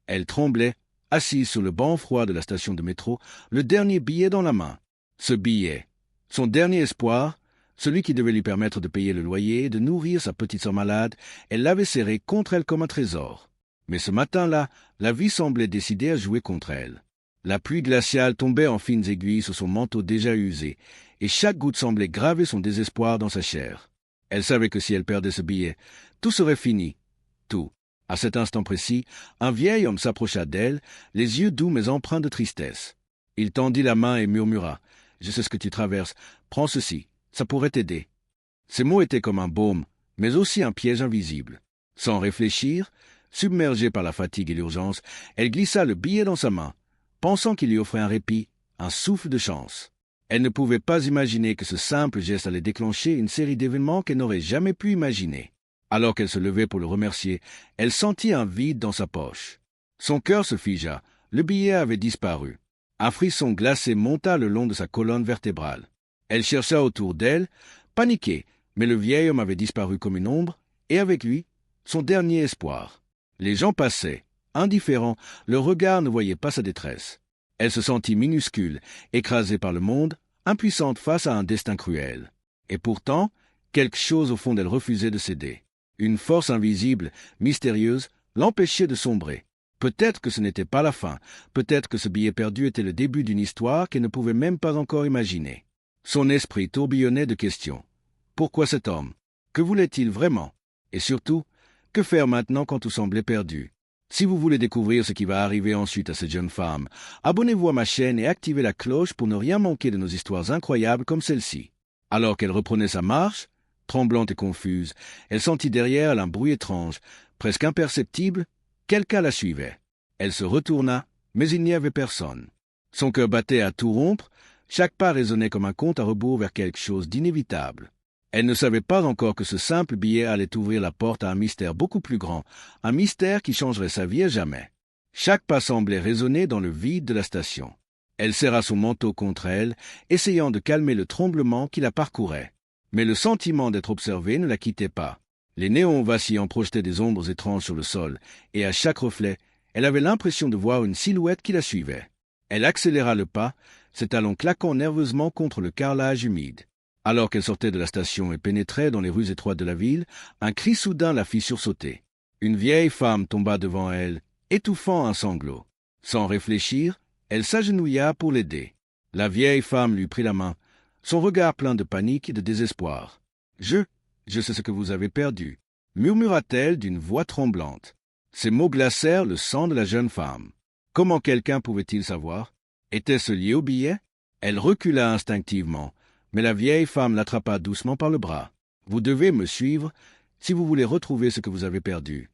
Elle tremblait, assise sur le banc froid de la station de métro, le dernier billet dans la main. Ce billet, son dernier espoir, celui qui devait lui permettre de payer le loyer et de nourrir sa petite sœur malade, elle l'avait serré contre elle comme un trésor. Mais ce matin-là, la vie semblait décidée à jouer contre elle. La pluie glaciale tombait en fines aiguilles sur son manteau déjà usé, et chaque goutte semblait graver son désespoir dans sa chair. Elle savait que si elle perdait ce billet, tout serait fini. Tout. À cet instant précis, un vieil homme s'approcha d'elle, les yeux doux mais empreints de tristesse. Il tendit la main et murmura « Je sais ce que tu traverses. Prends ceci. Ça pourrait t'aider. » Ces mots étaient comme un baume, mais aussi un piège invisible. Sans réfléchir, submergée par la fatigue et l'urgence, elle glissa le billet dans sa main, pensant qu'il lui offrait un répit, un souffle de chance. Elle ne pouvait pas imaginer que ce simple geste allait déclencher une série d'événements qu'elle n'aurait jamais pu imaginer. Alors qu'elle se levait pour le remercier, elle sentit un vide dans sa poche. Son cœur se figea, le billet avait disparu. Un frisson glacé monta le long de sa colonne vertébrale. Elle chercha autour d'elle, paniquée, mais le vieil homme avait disparu comme une ombre, et avec lui, son dernier espoir. Les gens passaient, indifférents, leur regard ne voyait pas sa détresse. Elle se sentit minuscule, écrasée par le monde, impuissante face à un destin cruel. Et pourtant, quelque chose au fond d'elle refusait de céder. Une force invisible, mystérieuse, l'empêchait de sombrer. Peut-être que ce n'était pas la fin, peut-être que ce billet perdu était le début d'une histoire qu'elle ne pouvait même pas encore imaginer. Son esprit tourbillonnait de questions. Pourquoi cet homme? Que voulait-il vraiment? Et surtout, que faire maintenant quand tout semblait perdu? Si vous voulez découvrir ce qui va arriver ensuite à cette jeune femme, abonnez-vous à ma chaîne et activez la cloche pour ne rien manquer de nos histoires incroyables comme celle-ci. Alors qu'elle reprenait sa marche, tremblante et confuse, elle sentit derrière elle un bruit étrange, presque imperceptible. Quelqu'un la suivait. Elle se retourna, mais il n'y avait personne. Son cœur battait à tout rompre, chaque pas résonnait comme un compte à rebours vers quelque chose d'inévitable. Elle ne savait pas encore que ce simple billet allait ouvrir la porte à un mystère beaucoup plus grand, un mystère qui changerait sa vie à jamais. Chaque pas semblait résonner dans le vide de la station. Elle serra son manteau contre elle, essayant de calmer le tremblement qui la parcourait. Mais le sentiment d'être observée ne la quittait pas. Les néons vacillants projetaient des ombres étranges sur le sol, et à chaque reflet, elle avait l'impression de voir une silhouette qui la suivait. Elle accéléra le pas, ses talons claquant nerveusement contre le carrelage humide. Alors qu'elle sortait de la station et pénétrait dans les rues étroites de la ville, un cri soudain la fit sursauter. Une vieille femme tomba devant elle, étouffant un sanglot. Sans réfléchir, elle s'agenouilla pour l'aider. La vieille femme lui prit la main, son regard plein de panique et de désespoir. « Je sais ce que vous avez perdu, » murmura-t-elle d'une voix tremblante. Ces mots glacèrent le sang de la jeune femme. Comment quelqu'un pouvait-il savoir? Était-ce lié au billet? Elle recula instinctivement, mais la vieille femme l'attrapa doucement par le bras. « Vous devez me suivre si vous voulez retrouver ce que vous avez perdu. »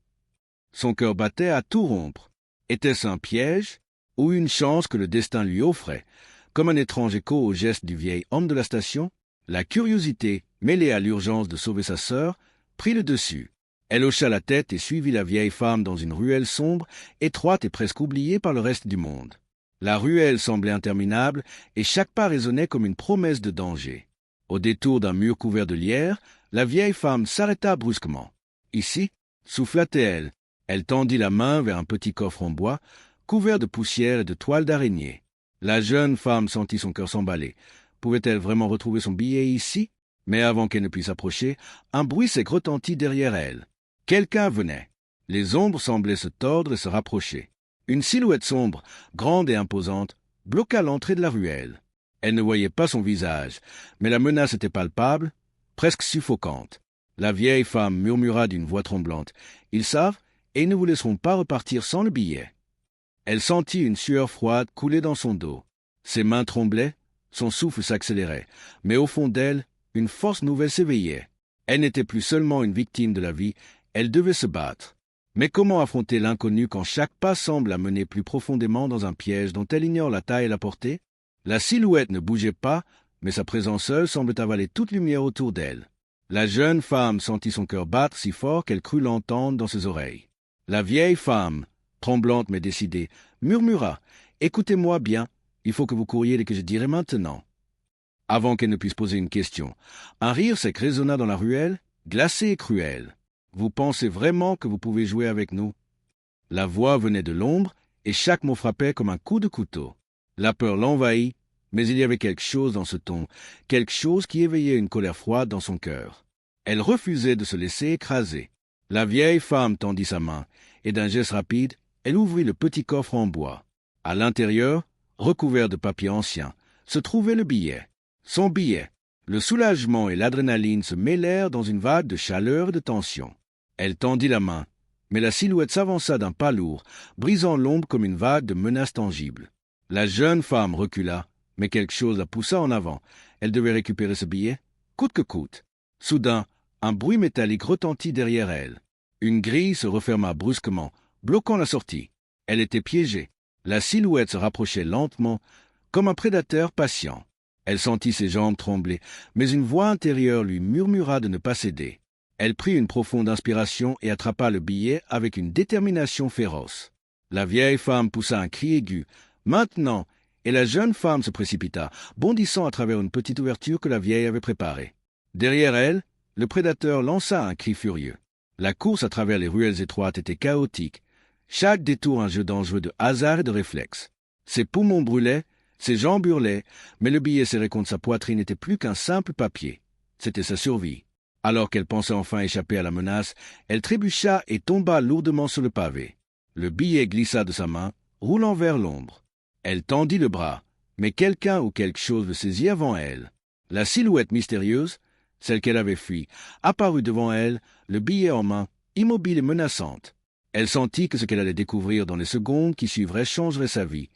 Son cœur battait à tout rompre. Était-ce un piège ou une chance que le destin lui offrait? Comme un étrange écho au geste du vieil homme de la station, la curiosité, mêlée à l'urgence de sauver sa sœur, prit le dessus. Elle hocha la tête et suivit la vieille femme dans une ruelle sombre, étroite et presque oubliée par le reste du monde. La ruelle semblait interminable et chaque pas résonnait comme une promesse de danger. Au détour d'un mur couvert de lierre, la vieille femme s'arrêta brusquement. « Ici » souffla-t-elle. Elle tendit la main vers un petit coffre en bois, couvert de poussière et de toiles d'araignée. La jeune femme sentit son cœur s'emballer. Pouvait-elle vraiment retrouver son billet ici? Mais avant qu'elle ne puisse approcher, un bruit sec retentit derrière elle. Quelqu'un venait. Les ombres semblaient se tordre et se rapprocher. Une silhouette sombre, grande et imposante, bloqua l'entrée de la ruelle. Elle ne voyait pas son visage, mais la menace était palpable, presque suffocante. La vieille femme murmura d'une voix tremblante. « Ils savent, et ils ne vous laisseront pas repartir sans le billet. » Elle sentit une sueur froide couler dans son dos. Ses mains tremblaient, son souffle s'accélérait, mais au fond d'elle, une force nouvelle s'éveillait. Elle n'était plus seulement une victime de la vie, elle devait se battre. Mais comment affronter l'inconnu quand chaque pas semble la mener plus profondément dans un piège dont elle ignore la taille et la portée? La silhouette ne bougeait pas, mais sa présence seule semblait avaler toute lumière autour d'elle. La jeune femme sentit son cœur battre si fort qu'elle crut l'entendre dans ses oreilles. La vieille femme, tremblante mais décidée, murmura « Écoutez-moi bien, il faut que vous couriez dès que je dirai maintenant. » Avant qu'elle ne puisse poser une question, un rire sec résonna dans la ruelle, glacé et cruel. « Vous pensez vraiment que vous pouvez jouer avec nous? » La voix venait de l'ombre, et chaque mot frappait comme un coup de couteau. La peur l'envahit, mais il y avait quelque chose dans ce ton, quelque chose qui éveillait une colère froide dans son cœur. Elle refusait de se laisser écraser. La vieille femme tendit sa main, et d'un geste rapide, elle ouvrit le petit coffre en bois. À l'intérieur, recouvert de papier ancien, se trouvait le billet. Son billet. Le soulagement et l'adrénaline se mêlèrent dans une vague de chaleur et de tension. Elle tendit la main, mais la silhouette s'avança d'un pas lourd, brisant l'ombre comme une vague de menaces tangibles. La jeune femme recula, mais quelque chose la poussa en avant. Elle devait récupérer ce billet, coûte que coûte. Soudain, un bruit métallique retentit derrière elle. Une grille se referma brusquement, bloquant la sortie. Elle était piégée. La silhouette se rapprochait lentement, comme un prédateur patient. Elle sentit ses jambes trembler, mais une voix intérieure lui murmura de ne pas céder. Elle prit une profonde inspiration et attrapa le billet avec une détermination féroce. La vieille femme poussa un cri aigu. « Maintenant !» Et la jeune femme se précipita, bondissant à travers une petite ouverture que la vieille avait préparée. Derrière elle, le prédateur lança un cri furieux. La course à travers les ruelles étroites était chaotique. Chaque détour un jeu dangereux de hasard et de réflexe. Ses poumons brûlaient, ses jambes hurlaient, mais le billet serré contre sa poitrine n'était plus qu'un simple papier. C'était sa survie. Alors qu'elle pensait enfin échapper à la menace, elle trébucha et tomba lourdement sur le pavé. Le billet glissa de sa main, roulant vers l'ombre. Elle tendit le bras, mais quelqu'un ou quelque chose le saisit avant elle. La silhouette mystérieuse, celle qu'elle avait fuie, apparut devant elle, le billet en main, immobile et menaçante. Elle sentit que ce qu'elle allait découvrir dans les secondes qui suivraient changerait sa vie,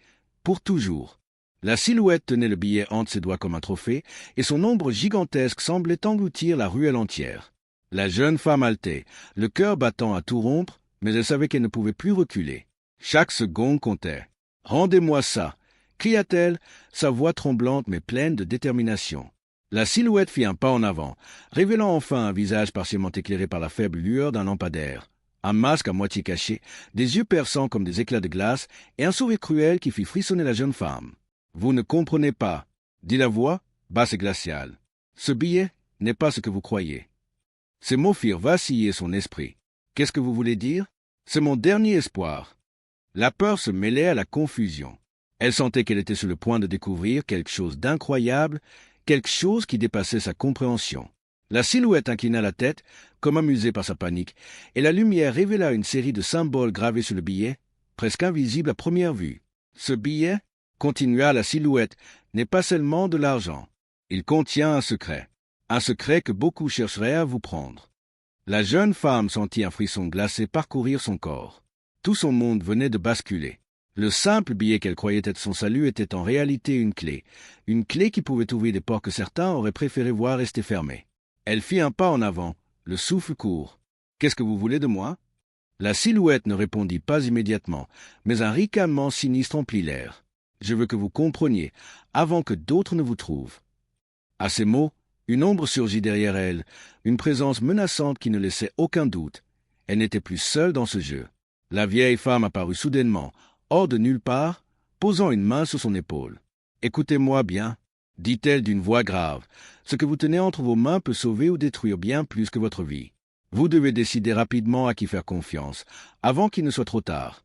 pour toujours. La silhouette tenait le billet entre ses doigts comme un trophée, et son ombre gigantesque semblait engloutir la ruelle entière. La jeune femme haletait, le cœur battant à tout rompre, mais elle savait qu'elle ne pouvait plus reculer. Chaque seconde comptait. « Rendez-moi ça !» cria-t-elle, sa voix tremblante mais pleine de détermination. La silhouette fit un pas en avant, révélant enfin un visage partiellement éclairé par la faible lueur d'un lampadaire. Un masque à moitié caché, des yeux perçants comme des éclats de glace, et un sourire cruel qui fit frissonner la jeune femme. « Vous ne comprenez pas, » dit la voix, basse et glaciale. « Ce billet n'est pas ce que vous croyez. » Ces mots firent vaciller son esprit. « Qu'est-ce que vous voulez dire ? C'est mon dernier espoir. » La peur se mêlait à la confusion. Elle sentait qu'elle était sur le point de découvrir quelque chose d'incroyable, quelque chose qui dépassait sa compréhension. La silhouette inclina la tête, comme amusée par sa panique, et la lumière révéla une série de symboles gravés sur le billet, presque invisibles à première vue. Ce billet, continua la silhouette, n'est pas seulement de l'argent. Il contient un secret que beaucoup chercheraient à vous prendre. La jeune femme sentit un frisson glacé parcourir son corps. Tout son monde venait de basculer. Le simple billet qu'elle croyait être son salut était en réalité une clé qui pouvait ouvrir des portes que certains auraient préféré voir rester fermées. Elle fit un pas en avant, le souffle court. « Qu'est-ce que vous voulez de moi ?» La silhouette ne répondit pas immédiatement, mais un ricanement sinistre emplit l'air. « Je veux que vous compreniez, avant que d'autres ne vous trouvent. » À ces mots, une ombre surgit derrière elle, une présence menaçante qui ne laissait aucun doute. Elle n'était plus seule dans ce jeu. La vieille femme apparut soudainement, hors de nulle part, posant une main sur son épaule. « Écoutez-moi bien, » dit-elle d'une voix grave. « Ce que vous tenez entre vos mains peut sauver ou détruire bien plus que votre vie. Vous devez décider rapidement à qui faire confiance, avant qu'il ne soit trop tard. »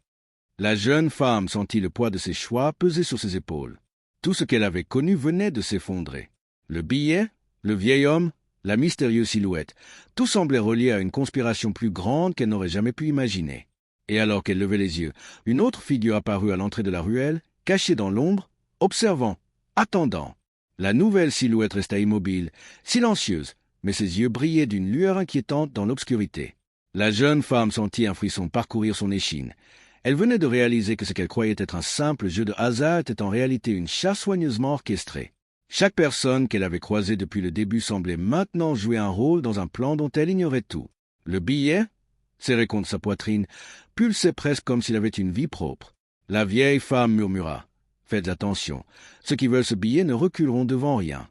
La jeune femme sentit le poids de ses choix peser sur ses épaules. Tout ce qu'elle avait connu venait de s'effondrer. Le billet, le vieil homme, la mystérieuse silhouette, tout semblait relié à une conspiration plus grande qu'elle n'aurait jamais pu imaginer. Et alors qu'elle levait les yeux, une autre figure apparut à l'entrée de la ruelle, cachée dans l'ombre, observant, attendant. La nouvelle silhouette resta immobile, silencieuse, mais ses yeux brillaient d'une lueur inquiétante dans l'obscurité. La jeune femme sentit un frisson parcourir son échine. Elle venait de réaliser que ce qu'elle croyait être un simple jeu de hasard était en réalité une chasse soigneusement orchestrée. Chaque personne qu'elle avait croisée depuis le début semblait maintenant jouer un rôle dans un plan dont elle ignorait tout. Le billet, serré contre sa poitrine, pulsait presque comme s'il avait une vie propre. La vieille femme murmura. « Faites attention, ceux qui veulent ce billet ne reculeront devant rien. »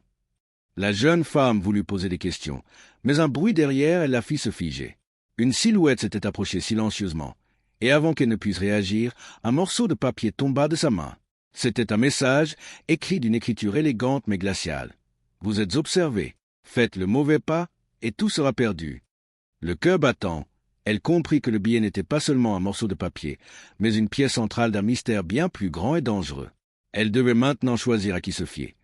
La jeune femme voulut poser des questions, mais un bruit derrière elle la fit se figer. Une silhouette s'était approchée silencieusement, et avant qu'elle ne puisse réagir, un morceau de papier tomba de sa main. C'était un message, écrit d'une écriture élégante mais glaciale. « Vous êtes observés. Faites le mauvais pas, et tout sera perdu. » Le cœur battant, Elle comprit que le billet n'était pas seulement un morceau de papier, mais une pièce centrale d'un mystère bien plus grand et dangereux. Elle devait maintenant choisir à qui se fier.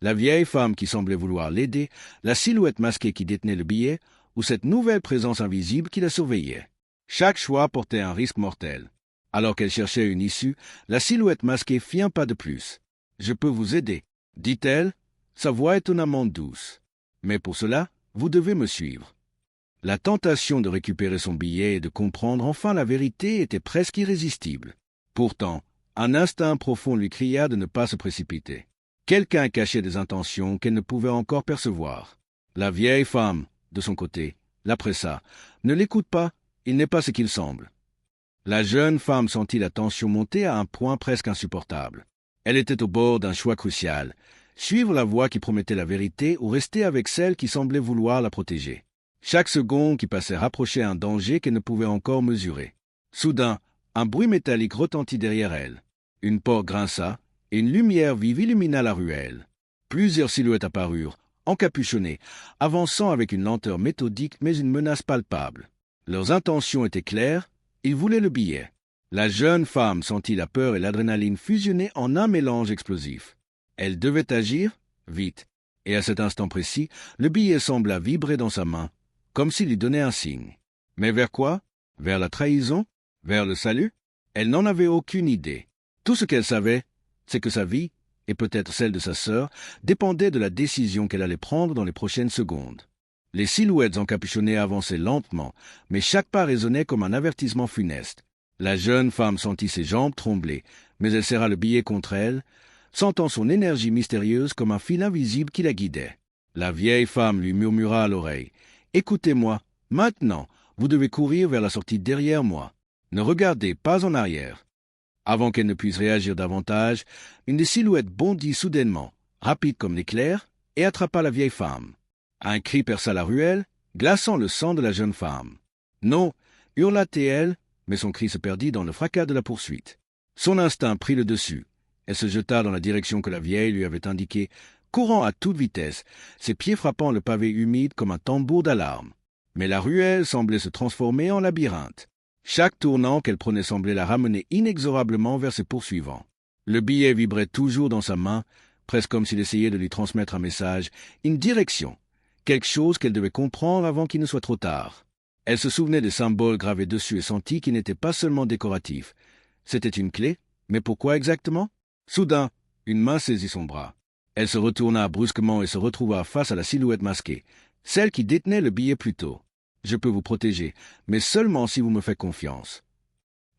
La vieille femme qui semblait vouloir l'aider, la silhouette masquée qui détenait le billet, ou cette nouvelle présence invisible qui la surveillait. Chaque choix portait un risque mortel. Alors qu'elle cherchait une issue, la silhouette masquée fit un pas de plus. « Je peux vous aider, » dit-elle, sa voix étonnamment douce. « Mais pour cela, vous devez me suivre. » La tentation de récupérer son billet et de comprendre enfin la vérité était presque irrésistible. Pourtant, un instinct profond lui cria de ne pas se précipiter. Quelqu'un cachait des intentions qu'elle ne pouvait encore percevoir. La vieille femme, de son côté, la pressa. « Ne l'écoute pas, il n'est pas ce qu'il semble. » La jeune femme sentit la tension monter à un point presque insupportable. Elle était au bord d'un choix crucial. Suivre la voie qui promettait la vérité ou rester avec celle qui semblait vouloir la protéger. Chaque seconde qui passait rapprochait un danger qu'elle ne pouvait encore mesurer. Soudain, un bruit métallique retentit derrière elle. Une porte grinça, et une lumière vive illumina la ruelle. Plusieurs silhouettes apparurent, encapuchonnées, avançant avec une lenteur méthodique mais une menace palpable. Leurs intentions étaient claires, ils voulaient le billet. La jeune femme sentit la peur et l'adrénaline fusionner en un mélange explosif. Elle devait agir, vite, et à cet instant précis, le billet sembla vibrer dans sa main, comme s'il lui donnait un signe. Mais vers quoi? Vers la trahison? Vers le salut? Elle n'en avait aucune idée. Tout ce qu'elle savait, c'est que sa vie, et peut-être celle de sa sœur, dépendait de la décision qu'elle allait prendre dans les prochaines secondes. Les silhouettes encapuchonnées avançaient lentement, mais chaque pas résonnait comme un avertissement funeste. La jeune femme sentit ses jambes trembler, mais elle serra le billet contre elle, sentant son énergie mystérieuse comme un fil invisible qui la guidait. La vieille femme lui murmura à l'oreille. « Écoutez-moi, maintenant, vous devez courir vers la sortie derrière moi. Ne regardez pas en arrière. » Avant qu'elle ne puisse réagir davantage, une des silhouettes bondit soudainement, rapide comme l'éclair, et attrapa la vieille femme. Un cri perça la ruelle, glaçant le sang de la jeune femme. « Non !» hurla-t-elle, mais son cri se perdit dans le fracas de la poursuite. Son instinct prit le dessus. Elle se jeta dans la direction que la vieille lui avait indiquée, courant à toute vitesse, ses pieds frappant le pavé humide comme un tambour d'alarme. Mais la ruelle semblait se transformer en labyrinthe. Chaque tournant qu'elle prenait semblait la ramener inexorablement vers ses poursuivants. Le billet vibrait toujours dans sa main, presque comme s'il essayait de lui transmettre un message, une direction, quelque chose qu'elle devait comprendre avant qu'il ne soit trop tard. Elle se souvenait des symboles gravés dessus et sentit qu'ils n'étaient pas seulement décoratifs. C'était une clé, mais pourquoi exactement? Soudain, une main saisit son bras. Elle se retourna brusquement et se retrouva face à la silhouette masquée, celle qui détenait le billet plus tôt. « Je peux vous protéger, mais seulement si vous me faites confiance. »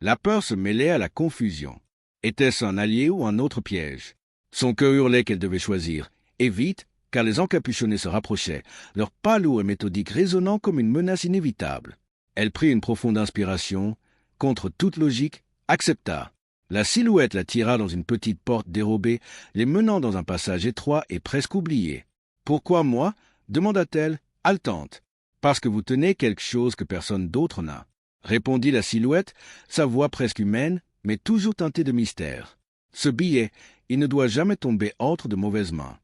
La peur se mêlait à la confusion. Était-ce un allié ou un autre piège? Son cœur hurlait qu'elle devait choisir, et vite, car les encapuchonnés se rapprochaient, leur pas lourd et méthodique résonnant comme une menace inévitable. Elle prit une profonde inspiration, contre toute logique, accepta. La silhouette la tira dans une petite porte dérobée, les menant dans un passage étroit et presque oublié. « Pourquoi moi ?» demanda-t-elle, haletante. « Parce que vous tenez quelque chose que personne d'autre n'a. » répondit la silhouette, sa voix presque humaine, mais toujours teintée de mystère. « Ce billet, il ne doit jamais tomber entre de mauvaises mains. »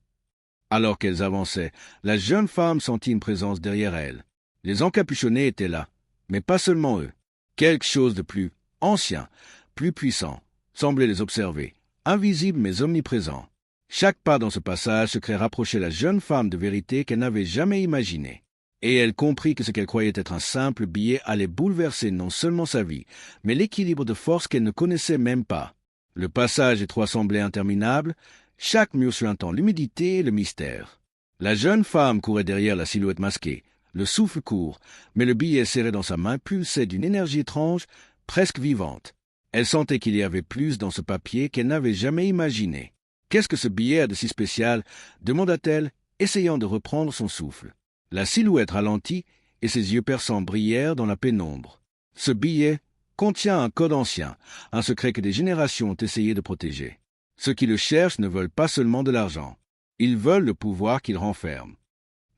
Alors qu'elles avançaient, la jeune femme sentit une présence derrière elle. Les encapuchonnés étaient là, mais pas seulement eux. Quelque chose de plus ancien, plus puissant, semblait les observer, invisible mais omniprésent. Chaque pas dans ce passage secret rapprochait la jeune femme de vérité qu'elle n'avait jamais imaginée. Et elle comprit que ce qu'elle croyait être un simple billet allait bouleverser non seulement sa vie, mais l'équilibre de force qu'elle ne connaissait même pas. Le passage étroit semblait interminable, chaque mur suintant l'humidité et le mystère. La jeune femme courait derrière la silhouette masquée, le souffle court, mais le billet serré dans sa main pulsait d'une énergie étrange, presque vivante. Elle sentait qu'il y avait plus dans ce papier qu'elle n'avait jamais imaginé. « Qu'est-ce que ce billet a de si spécial ?» demanda-t-elle, essayant de reprendre son souffle. La silhouette ralentit et ses yeux perçants brillèrent dans la pénombre. « Ce billet contient un code ancien, un secret que des générations ont essayé de protéger. Ceux qui le cherchent ne veulent pas seulement de l'argent. Ils veulent le pouvoir qu'il renferme. »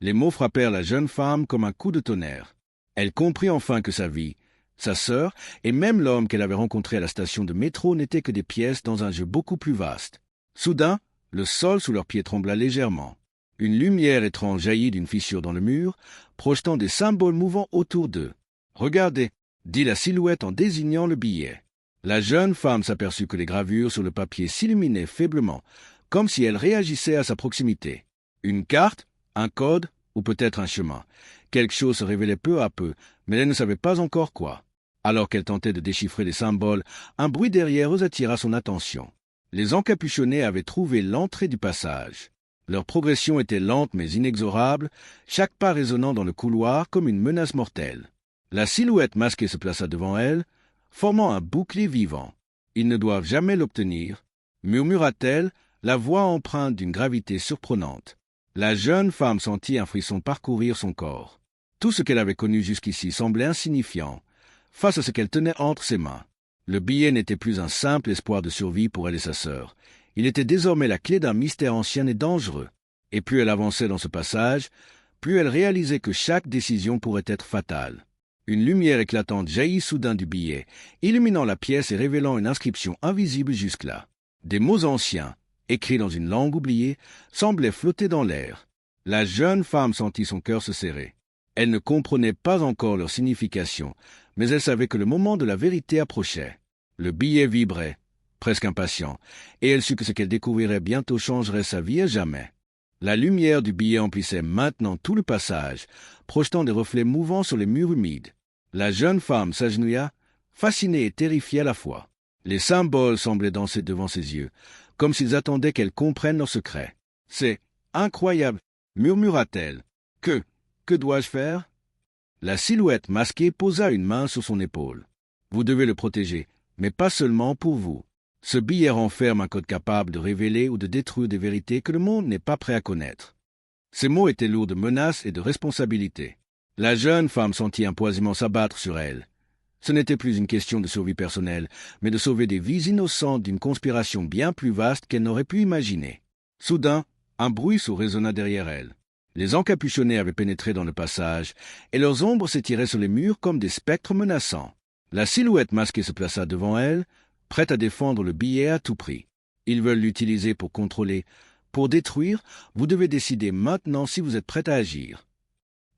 Les mots frappèrent la jeune femme comme un coup de tonnerre. Elle comprit enfin que sa vie, sa sœur et même l'homme qu'elle avait rencontré à la station de métro n'étaient que des pièces dans un jeu beaucoup plus vaste. Soudain, le sol sous leurs pieds trembla légèrement. Une lumière étrange jaillit d'une fissure dans le mur, projetant des symboles mouvants autour d'eux. « Regardez » dit la silhouette en désignant le billet. La jeune femme s'aperçut que les gravures sur le papier s'illuminaient faiblement, comme si elles réagissaient à sa proximité. Une carte, un code, ou peut-être un chemin. Quelque chose se révélait peu à peu, mais elle ne savait pas encore quoi. Alors qu'elle tentait de déchiffrer les symboles, un bruit derrière eux attira son attention. Les encapuchonnés avaient trouvé l'entrée du passage. Leur progression était lente mais inexorable, chaque pas résonnant dans le couloir comme une menace mortelle. La silhouette masquée se plaça devant elle, formant un bouclier vivant. Ils ne doivent jamais l'obtenir, murmura-t-elle, la voix empreinte d'une gravité surprenante. La jeune femme sentit un frisson parcourir son corps. Tout ce qu'elle avait connu jusqu'ici semblait insignifiant, face à ce qu'elle tenait entre ses mains. Le billet n'était plus un simple espoir de survie pour elle et sa sœur. Il était désormais la clé d'un mystère ancien et dangereux. Et plus elle avançait dans ce passage, plus elle réalisait que chaque décision pourrait être fatale. Une lumière éclatante jaillit soudain du billet, illuminant la pièce et révélant une inscription invisible jusque-là. Des mots anciens, écrits dans une langue oubliée, semblaient flotter dans l'air. La jeune femme sentit son cœur se serrer. Elle ne comprenait pas encore leur signification, mais elle savait que le moment de la vérité approchait. Le billet vibrait, presque impatient, et elle sut que ce qu'elle découvrirait bientôt changerait sa vie à jamais. La lumière du billet emplissait maintenant tout le passage, projetant des reflets mouvants sur les murs humides. La jeune femme s'agenouilla, fascinée et terrifiée à la fois. Les symboles semblaient danser devant ses yeux, comme s'ils attendaient qu'elle comprenne leur secret. « C'est incroyable !» murmura-t-elle. « Que dois-je faire ?» La silhouette masquée posa une main sur son épaule. « Vous devez le protéger, mais pas seulement pour vous. Ce billet renferme un code capable de révéler ou de détruire des vérités que le monde n'est pas prêt à connaître. » Ces mots étaient lourds de menaces et de responsabilités. La jeune femme sentit un poisillement s'abattre sur elle. Ce n'était plus une question de survie personnelle, mais de sauver des vies innocentes d'une conspiration bien plus vaste qu'elle n'aurait pu imaginer. Soudain, un bruit sourd résonna derrière elle. Les encapuchonnés avaient pénétré dans le passage, et leurs ombres s'étiraient sur les murs comme des spectres menaçants. La silhouette masquée se plaça devant elle, prête à défendre le billet à tout prix. Ils veulent l'utiliser pour contrôler. Pour détruire, vous devez décider maintenant si vous êtes prête à agir.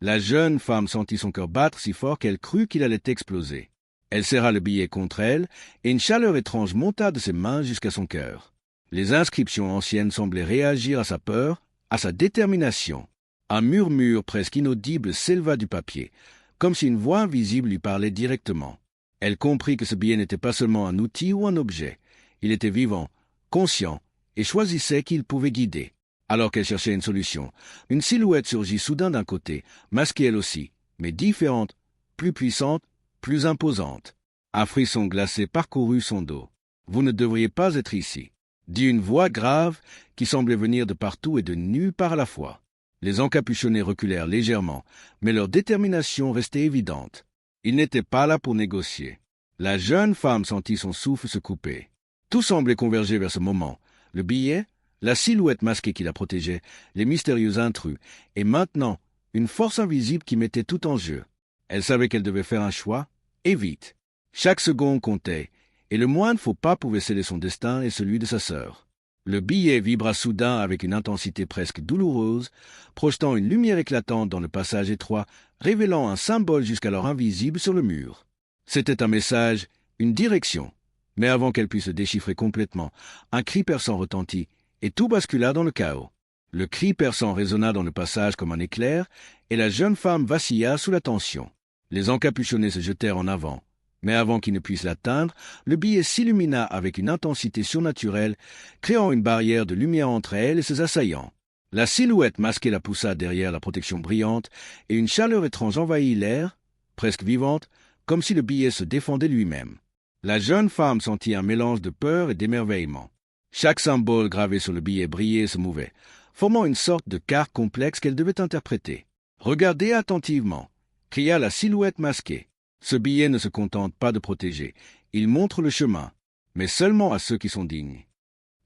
La jeune femme sentit son cœur battre si fort qu'elle crut qu'il allait exploser. Elle serra le billet contre elle, et une chaleur étrange monta de ses mains jusqu'à son cœur. Les inscriptions anciennes semblaient réagir à sa peur, à sa détermination. Un murmure presque inaudible s'éleva du papier, comme si une voix invisible lui parlait directement. Elle comprit que ce billet n'était pas seulement un outil ou un objet. Il était vivant, conscient, et choisissait qui il pouvait guider. Alors qu'elle cherchait une solution, une silhouette surgit soudain d'un côté, masquée elle aussi, mais différente, plus puissante, plus imposante. Un frisson glacé parcourut son dos. « Vous ne devriez pas être ici », dit une voix grave qui semblait venir de partout et de nulle part à la fois. Les encapuchonnés reculèrent légèrement, mais leur détermination restait évidente. Ils n'étaient pas là pour négocier. La jeune femme sentit son souffle se couper. Tout semblait converger vers ce moment. Le billet, la silhouette masquée qui la protégeait, les mystérieux intrus, et maintenant, une force invisible qui mettait tout en jeu. Elle savait qu'elle devait faire un choix, et vite. Chaque seconde comptait, et le moindre faux pas pouvait sceller son destin et celui de sa sœur. Le billet vibra soudain avec une intensité presque douloureuse, projetant une lumière éclatante dans le passage étroit, révélant un symbole jusqu'alors invisible sur le mur. C'était un message, une direction. Mais avant qu'elle puisse le déchiffrer complètement, un cri perçant retentit, et tout bascula dans le chaos. Le cri perçant résonna dans le passage comme un éclair, et la jeune femme vacilla sous la tension. Les encapuchonnés se jetèrent en avant. Mais avant qu'ils ne puissent l'atteindre, le billet s'illumina avec une intensité surnaturelle, créant une barrière de lumière entre elle et ses assaillants. La silhouette masquée la poussa derrière la protection brillante, et une chaleur étrange envahit l'air, presque vivante, comme si le billet se défendait lui-même. La jeune femme sentit un mélange de peur et d'émerveillement. Chaque symbole gravé sur le billet brillait et se mouvait, formant une sorte de carte complexe qu'elle devait interpréter. « Regardez attentivement !» cria la silhouette masquée. Ce billet ne se contente pas de protéger, il montre le chemin, mais seulement à ceux qui sont dignes.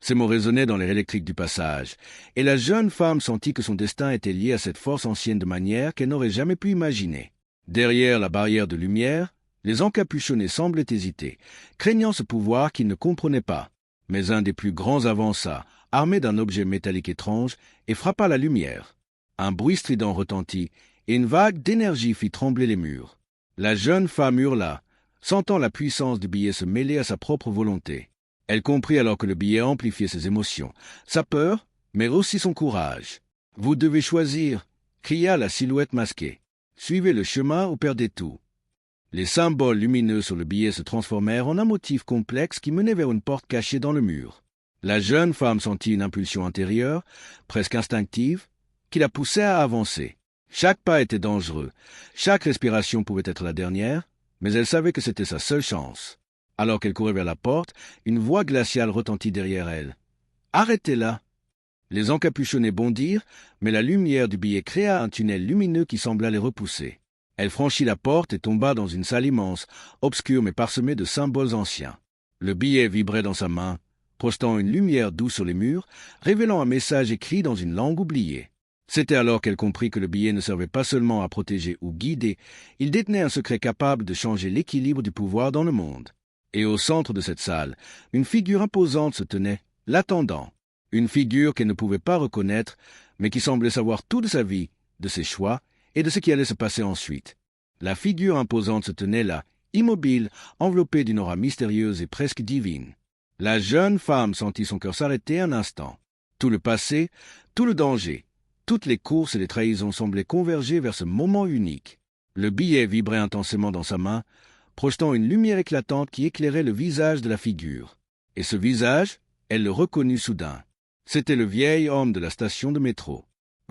Ces mots résonnaient dans l'air électrique du passage, et la jeune femme sentit que son destin était lié à cette force ancienne de manière qu'elle n'aurait jamais pu imaginer. Derrière la barrière de lumière, les encapuchonnés semblaient hésiter, craignant ce pouvoir qu'ils ne comprenaient pas. Mais un des plus grands avança, armé d'un objet métallique étrange, et frappa la lumière. Un bruit strident retentit, et une vague d'énergie fit trembler les murs. La jeune femme hurla, sentant la puissance du billet se mêler à sa propre volonté. Elle comprit alors que le billet amplifiait ses émotions, sa peur, mais aussi son courage. « Vous devez choisir !» cria la silhouette masquée. « Suivez le chemin ou perdez tout. » Les symboles lumineux sur le billet se transformèrent en un motif complexe qui menait vers une porte cachée dans le mur. La jeune femme sentit une impulsion intérieure, presque instinctive, qui la poussait à avancer. Chaque pas était dangereux, chaque respiration pouvait être la dernière, mais elle savait que c'était sa seule chance. Alors qu'elle courait vers la porte, une voix glaciale retentit derrière elle. « Arrêtez-la !» Les encapuchonnés bondirent, mais la lumière du billet créa un tunnel lumineux qui sembla les repousser. Elle franchit la porte et tomba dans une salle immense, obscure mais parsemée de symboles anciens. Le billet vibrait dans sa main, projetant une lumière douce sur les murs, révélant un message écrit dans une langue oubliée. C'était alors qu'elle comprit que le billet ne servait pas seulement à protéger ou guider, il détenait un secret capable de changer l'équilibre du pouvoir dans le monde. Et au centre de cette salle, une figure imposante se tenait, l'attendant. Une figure qu'elle ne pouvait pas reconnaître, mais qui semblait savoir tout de sa vie, de ses choix et de ce qui allait se passer ensuite. La figure imposante se tenait là, immobile, enveloppée d'une aura mystérieuse et presque divine. La jeune femme sentit son cœur s'arrêter un instant. Tout le passé, tout le danger, toutes les courses et les trahisons semblaient converger vers ce moment unique. Le billet vibrait intensément dans sa main, projetant une lumière éclatante qui éclairait le visage de la figure. Et ce visage, elle le reconnut soudain. C'était le vieil homme de la station de métro.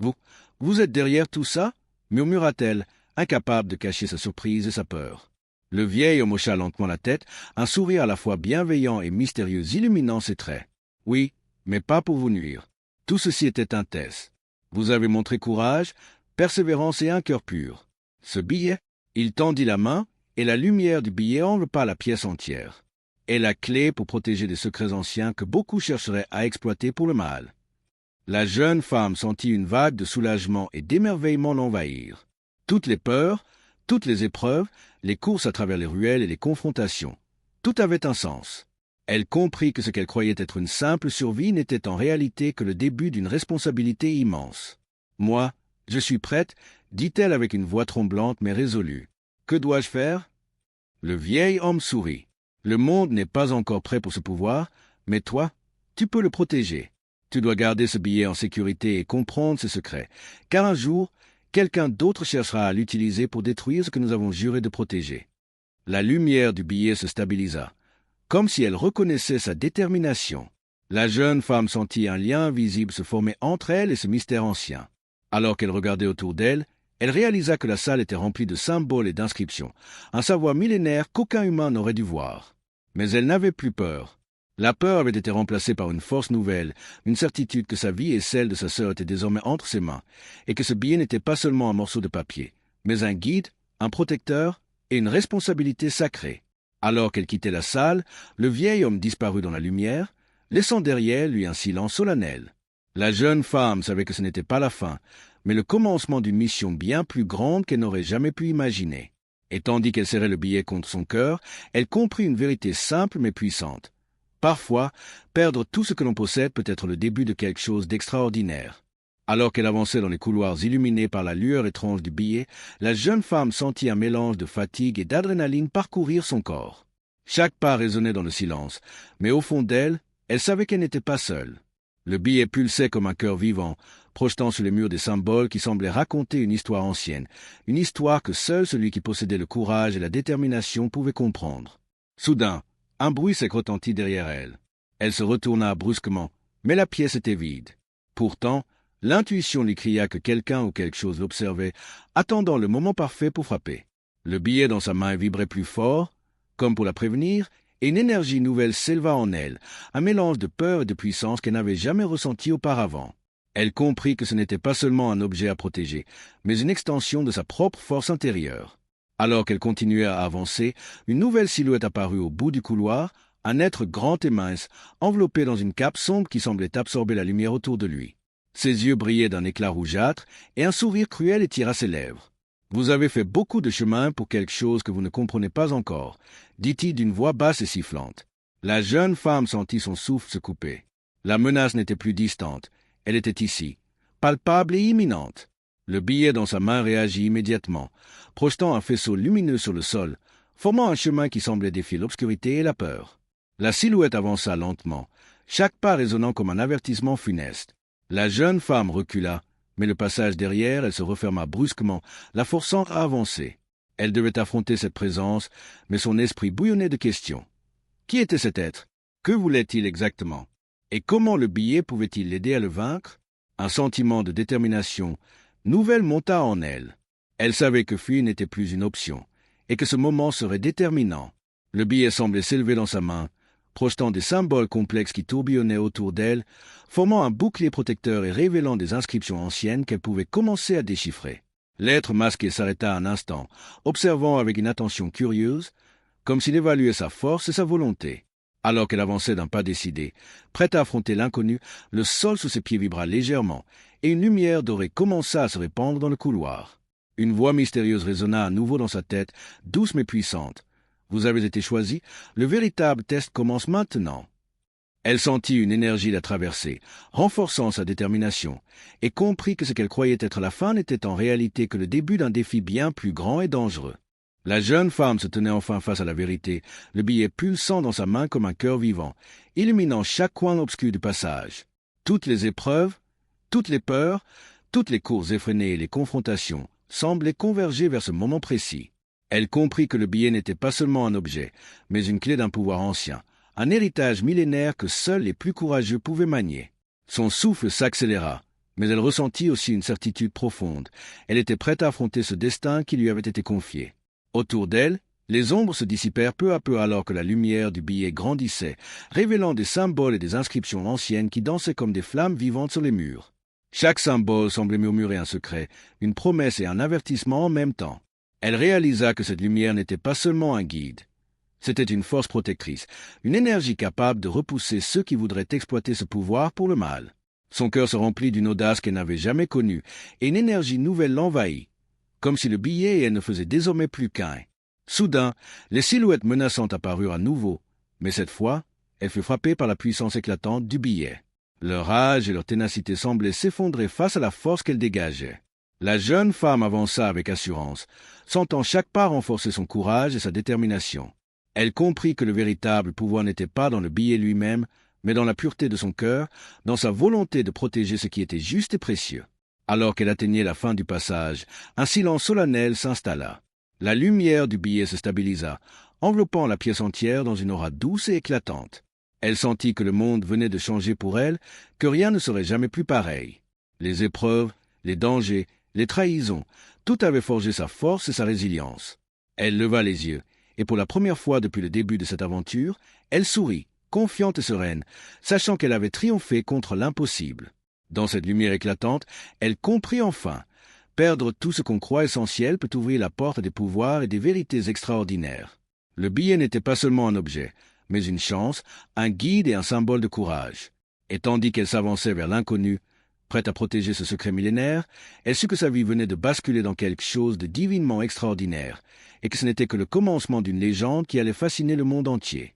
« Vous êtes derrière tout ça ?» murmura-t-elle, incapable de cacher sa surprise et sa peur. Le vieil homme hocha lentement la tête, un sourire à la fois bienveillant et mystérieux illuminant ses traits. « Oui, mais pas pour vous nuire. Tout ceci était un test. Vous avez montré courage, persévérance et un cœur pur. Ce billet, il tendit la main, et la lumière du billet enveloppa la pièce entière. Est la clé pour protéger des secrets anciens que beaucoup chercheraient à exploiter pour le mal. » La jeune femme sentit une vague de soulagement et d'émerveillement l'envahir. Toutes les peurs, toutes les épreuves, les courses à travers les ruelles et les confrontations, tout avait un sens. Elle comprit que ce qu'elle croyait être une simple survie n'était en réalité que le début d'une responsabilité immense. « Moi, je suis prête, » dit-elle avec une voix tremblante mais résolue. « Que dois-je faire ?» Le vieil homme sourit. « Le monde n'est pas encore prêt pour ce pouvoir, mais toi, tu peux le protéger. Tu dois garder ce billet en sécurité et comprendre ses secrets, car un jour, quelqu'un d'autre cherchera à l'utiliser pour détruire ce que nous avons juré de protéger. » La lumière du billet se stabilisa, comme si elle reconnaissait sa détermination. La jeune femme sentit un lien invisible se former entre elle et ce mystère ancien. Alors qu'elle regardait autour d'elle, elle réalisa que la salle était remplie de symboles et d'inscriptions, un savoir millénaire qu'aucun humain n'aurait dû voir. Mais elle n'avait plus peur. La peur avait été remplacée par une force nouvelle, une certitude que sa vie et celle de sa sœur étaient désormais entre ses mains, et que ce billet n'était pas seulement un morceau de papier, mais un guide, un protecteur et une responsabilité sacrée. Alors qu'elle quittait la salle, le vieil homme disparut dans la lumière, laissant derrière lui un silence solennel. La jeune femme savait que ce n'était pas la fin, mais le commencement d'une mission bien plus grande qu'elle n'aurait jamais pu imaginer. Et tandis qu'elle serrait le billet contre son cœur, elle comprit une vérité simple mais puissante. Parfois, perdre tout ce que l'on possède peut être le début de quelque chose d'extraordinaire. Alors qu'elle avançait dans les couloirs illuminés par la lueur étrange du billet, la jeune femme sentit un mélange de fatigue et d'adrénaline parcourir son corps. Chaque pas résonnait dans le silence, mais au fond d'elle, elle savait qu'elle n'était pas seule. Le billet pulsait comme un cœur vivant, projetant sur les murs des symboles qui semblaient raconter une histoire ancienne, une histoire que seul celui qui possédait le courage et la détermination pouvait comprendre. Soudain, un bruit sec retentit derrière elle. Elle se retourna brusquement, mais la pièce était vide. Pourtant, l'intuition lui cria que quelqu'un ou quelque chose l'observait, attendant le moment parfait pour frapper. Le billet dans sa main vibrait plus fort, comme pour la prévenir, et une énergie nouvelle s'éleva en elle, un mélange de peur et de puissance qu'elle n'avait jamais ressenti auparavant. Elle comprit que ce n'était pas seulement un objet à protéger, mais une extension de sa propre force intérieure. Alors qu'elle continuait à avancer, une nouvelle silhouette apparut au bout du couloir, un être grand et mince, enveloppé dans une cape sombre qui semblait absorber la lumière autour de lui. Ses yeux brillaient d'un éclat rougeâtre, et un sourire cruel étira ses lèvres. « Vous avez fait beaucoup de chemin pour quelque chose que vous ne comprenez pas encore, » dit-il d'une voix basse et sifflante. La jeune femme sentit son souffle se couper. La menace n'était plus distante, elle était ici, palpable et imminente. Le billet dans sa main réagit immédiatement, projetant un faisceau lumineux sur le sol, formant un chemin qui semblait défier l'obscurité et la peur. La silhouette avança lentement, chaque pas résonnant comme un avertissement funeste. La jeune femme recula, mais le passage derrière, elle se referma brusquement, la forçant à avancer. Elle devait affronter cette présence, mais son esprit bouillonnait de questions. Qui était cet être? Que voulait-il exactement? Et comment le billet pouvait-il l'aider à le vaincre? Un sentiment de détermination nouvelle monta en elle. Elle savait que fuir n'était plus une option, et que ce moment serait déterminant. Le billet semblait s'élever dans sa main, projetant des symboles complexes qui tourbillonnaient autour d'elle, formant un bouclier protecteur et révélant des inscriptions anciennes qu'elle pouvait commencer à déchiffrer. L'être masqué s'arrêta un instant, observant avec une attention curieuse, comme s'il évaluait sa force et sa volonté. Alors qu'elle avançait d'un pas décidé, prête à affronter l'inconnu, le sol sous ses pieds vibra légèrement, et une lumière dorée commença à se répandre dans le couloir. Une voix mystérieuse résonna à nouveau dans sa tête, douce mais puissante. « Vous avez été choisi, le véritable test commence maintenant. » Elle sentit une énergie la traverser, renforçant sa détermination, et comprit que ce qu'elle croyait être la fin n'était en réalité que le début d'un défi bien plus grand et dangereux. La jeune femme se tenait enfin face à la vérité, le billet pulsant dans sa main comme un cœur vivant, illuminant chaque coin obscur du passage. Toutes les épreuves, toutes les peurs, toutes les courses effrénées et les confrontations semblaient converger vers ce moment précis. Elle comprit que le billet n'était pas seulement un objet, mais une clé d'un pouvoir ancien, un héritage millénaire que seuls les plus courageux pouvaient manier. Son souffle s'accéléra, mais elle ressentit aussi une certitude profonde. Elle était prête à affronter ce destin qui lui avait été confié. Autour d'elle, les ombres se dissipèrent peu à peu alors que la lumière du billet grandissait, révélant des symboles et des inscriptions anciennes qui dansaient comme des flammes vivantes sur les murs. Chaque symbole semblait murmurer un secret, une promesse et un avertissement en même temps. Elle réalisa que cette lumière n'était pas seulement un guide. C'était une force protectrice, une énergie capable de repousser ceux qui voudraient exploiter ce pouvoir pour le mal. Son cœur se remplit d'une audace qu'elle n'avait jamais connue, et une énergie nouvelle l'envahit, comme si le billet et elle ne faisaient désormais plus qu'un. Soudain, les silhouettes menaçantes apparurent à nouveau, mais cette fois, elle fut frappée par la puissance éclatante du billet. Leur rage et leur ténacité semblaient s'effondrer face à la force qu'elle dégageait. La jeune femme avança avec assurance, sentant chaque pas renforcer son courage et sa détermination. Elle comprit que le véritable pouvoir n'était pas dans le billet lui-même, mais dans la pureté de son cœur, dans sa volonté de protéger ce qui était juste et précieux. Alors qu'elle atteignait la fin du passage, un silence solennel s'installa. La lumière du billet se stabilisa, enveloppant la pièce entière dans une aura douce et éclatante. Elle sentit que le monde venait de changer pour elle, que rien ne serait jamais plus pareil. Les épreuves, les dangers, les trahisons, tout avait forgé sa force et sa résilience. Elle leva les yeux, et pour la première fois depuis le début de cette aventure, elle sourit, confiante et sereine, sachant qu'elle avait triomphé contre l'impossible. Dans cette lumière éclatante, elle comprit enfin. Perdre tout ce qu'on croit essentiel peut ouvrir la porte à des pouvoirs et des vérités extraordinaires. Le billet n'était pas seulement un objet, mais une chance, un guide et un symbole de courage. Et tandis qu'elle s'avançait vers l'inconnu, prête à protéger ce secret millénaire, elle sut que sa vie venait de basculer dans quelque chose de divinement extraordinaire, et que ce n'était que le commencement d'une légende qui allait fasciner le monde entier.